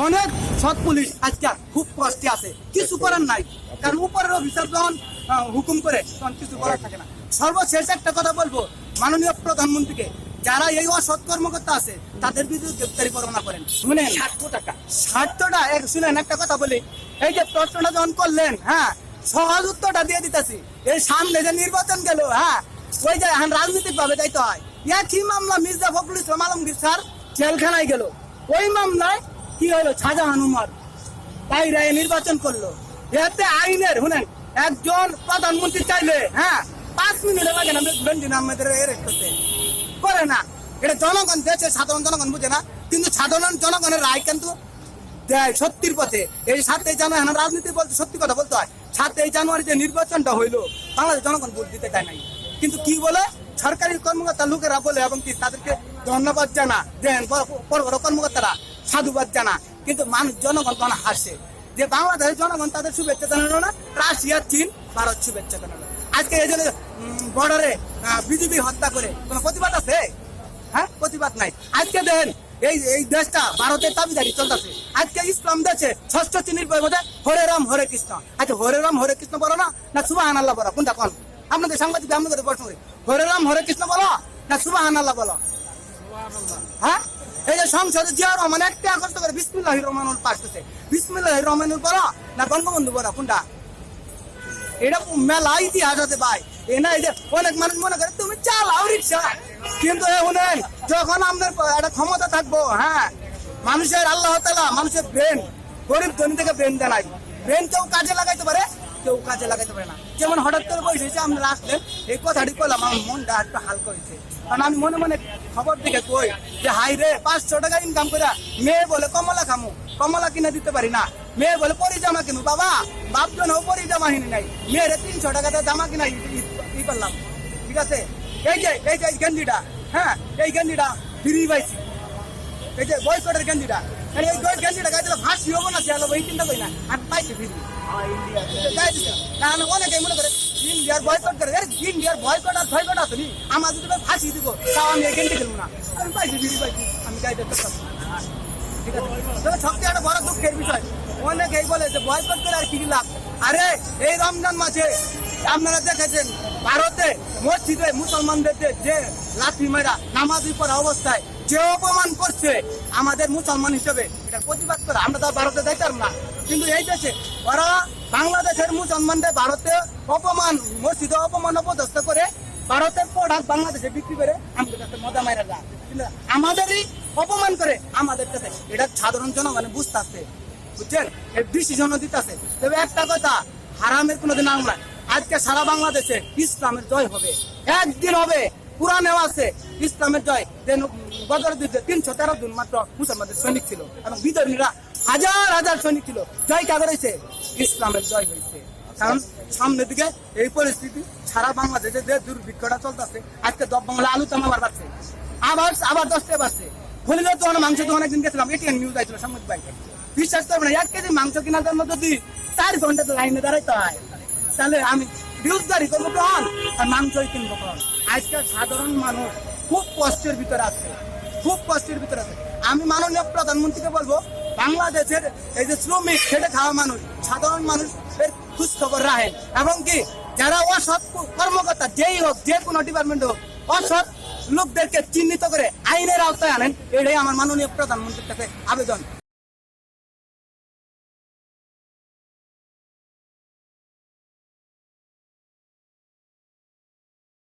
অনেক সৎ পুলিশ আজকে খুব কষ্টে আছে, কিছু করার নাই, কারণ উপরের অফিসার যখন হুকুম করে তখন কিছু করার থাকে না। সর্বশেষ একটা কথা বলবো মাননীয় প্রধানমন্ত্রীকে, যারা এই অসৎ কর্মকর্তা আছে তাদের বিরুদ্ধে গ্রেপ্তারি পরোয়ানা করেন। শুনেন 60টা শুনেন একটা কথা বলি, এই যে প্রশ্নটা যখন করলেন, হ্যাঁ সহজ উত্তরটা দিয়ে দিতেছি। এই সামনে যে নির্বাচন গেল, হ্যাঁ ওই যে রাজনৈতিক ভাবে যাইতে হয়, একই মামলা মির্জা ফখরুল ইসলাম আলমগীর স্যার জেলখানায় গেল, ওই মামলায় কি হলো শাহজাহান উমর বাইরে নির্বাচন করলো। এতে আইনের শুনেন একজন প্রধানমন্ত্রী চাইলে, হ্যাঁ 5 মিনিটে লাগে না বেঞ্জিন আহমেদের এরেস্ট করতে, করে না। এটা জনগণ দেশে সাধারণ জনগণ বুঝে না, কিন্তু সাধারণ জনগণের রায় কিন্তু দেয় সত্যির পথে। এই 7ই জানুয়ারি রাজনীতি বলতে সত্যি কথা বলতে হয়। 7ই জানুয়ারি যে নির্বাচনটা হইলো, বাংলাদেশ জনগণ ভোট দিতে চায় নাই, কিন্তু কি বলে সরকারি কর্মকর্তা লোকেরা বলে এবং কি তাদেরকে ধন্যবাদ জানা, দেন বড় বড় কর্মকর্তারা সাধুবাদ জানা, কিন্তু মানুষ জনগণ তখন হাসে যে বাংলাদেশের জনগণ তাদের শুভেচ্ছা জানালো না, রাশিয়া চীন ভারত শুভেচ্ছা জানালো। আজকে এই জন্য বর্ডারে বিজেপি হত্যা করে কোনো প্রতিবাদ আছে? হ্যাঁ প্রতিবাদ নাই। আজকে দেখেন এই দেশটা ভারতের দাবিদারি চলতেছে। আজকে ইসলাম দেশে 6ষ্ঠ শ্রেণীর বই মধ্যে হরে রাম হরে কৃষ্ণ। আচ্ছা হরে রাম হরে কৃষ্ণ বলো না সুবহানাল্লাহ বলো, কোনটা কোন? আপনাদের সাংবাদিক আপনাদের প্রশ্ন করি, হরে রাম হরে কৃষ্ণ বলো না সুবহানাল্লাহ বলো? হ্যাঁ এই যে সংসদে জিয়া রহমান 1 আগস্ট করে বিসমিল্লাহির রহমানুর পাশ করছে, বিসমিল্লাহির রহমানুর বলো না বঙ্গবন্ধু বলো, কোনটা? এটা মেলা ইতিহাস আছে ভাই। এই না এই যে অনেক মানুষ মনে করে তুমি চালাও রিক্সা, কিন্তু শুনেন যখন আপনার একটা ক্ষমতা থাকবো, হ্যাঁ মানুষের আল্লাহ তাআলা মানুষের ব্রেন, গরিব ধনী থেকে ব্রেন দেয় নাই, ব্রেন কেউ কাজে লাগাইতে পারে কেউ কাজে লাগাইতে পারে না। যেমন হঠাৎ করে বসেছে আপনারা আসলেন, এই কথাটি বললাম আমার মনটা একটু হালকা হয়েছে, কারণ আমি মনে মনে খবর দেখে কই যে হাই রে 500 টাকা ইনকাম করে মেয়ে বলে কমলা খামু, কমলা কিনে দিতে পারি না, মেয়ে বলে পরিজামা কিনু, বাবা বাপ জনও পরিজামা কিনি নাই, মেয়েরে 300 টাকাতে জামা কিনা ই করলাম। ঠিক আছে, এই যে গেঞ্জিটা, হ্যাঁ এই গেঞ্জিটা ফ্রি পাইছি, এই যে বয়কটের গেঞ্জিটা, এই গেঞ্জিটা গাইতে ফাঁসি হবো না, চেয়াল এই চিন্তা করি না, আমি পাইছি ফ্রি গাই দিচ্ছে। অনেকে মনে করে ইন্ডিয়ার বয়কট করে, ইন্ডিয়ার বয়কট আর বয়কট আছে নি, আমার যদি ফাঁসি দিব তাও আমি এই গেঞ্জি কিনবো না, আমি পাইছি ফ্রি পাইছি, আমি গাইতে পারতাম। ঠিক আছে, তবে সবচেয়ে একটা বড় দুঃখের বিষয় অনেকেই বলে যে বয়কট করে আর কি লাভ। আরে এই রমজান মাসে আপনারা দেখেছেন ভারতে মসজিদে মুসলমানদের যে লাঠি মেরা নামাজি পড়া অবস্থায় যে অপমান করছে আমাদের মুসলমান হিসেবে, এটা প্রতিবাদ করে আমরা তো ভারতে যাইতাম না, কিন্তু এই দেশে ওরা বাংলাদেশের মুসলমানদের ভারতে অপমান, মসজিদে অপমান অপদস্থ করে ভারতের প্রোডাক্ট বাংলাদেশে বিক্রি করে আমাদের কাছে মজা মাইরা যায়, কিন্তু আমাদেরই অপমান করে আমাদের কাছে। এটা সাধারণ জনগণে বুঝতে আসছে, বুঝছেন, এর ডিসিশনও দিতে আছে। তবে একটা কথা, হারামের কোনোদিন আমরা আজকে সারা বাংলাদেশে ইসলামের জয় হবে, একদিন হবে। পুরাণেও আছে ইসলামের জয়, বদরের যুদ্ধে 313 জন মাত্র মুসলমানদের সৈনিক ছিল এবং বিজয়ীরা হাজার হাজার সৈনিক ছিল। জয় কাদের হয়েছে? ইসলামের জয় হয়েছে। কারণ সামনের দিকে এই পরিস্থিতি সারা বাংলাদেশে যে দুর্ভিক্ষটা চলতেছে, আজকে বাংলা আলু চাম আবার বাড়ছে, আবার 10 টাকা বাড়ছে। হলিলে তো মাংস তো অনেকদিন গেছিলাম, এটিএন নিউজ আইছিল সাংবাদিক ভাই, বিশ্বাস করবে না 1 কেজি মাংস কেনার জন্য যদি 4 ঘন্টা লাইনে দাঁড়াইতে হয়, তাহলে আমি বিরোধী করবো কখন আর মাংসই কিনবো কখন? আজকে সাধারণ মানুষ খুব কষ্টের ভিতরে আছে, খুব কষ্টের ভিতরে আছে। আমি মাননীয় প্রধানমন্ত্রীকে বলবো বাংলাদেশের এই যে শ্রমিক খেটে খাওয়া মানুষ, সাধারণ মানুষের খোঁজ খবর রাখেন এবং কি যারা অসৎ কর্মকর্তা যেই হোক, যে কোনো ডিপার্টমেন্ট হোক, অসৎ লোকদেরকে চিহ্নিত করে আইনের আওতায় আনেন, এটাই আমার মাননীয় প্রধানমন্ত্রীর কাছে আবেদন।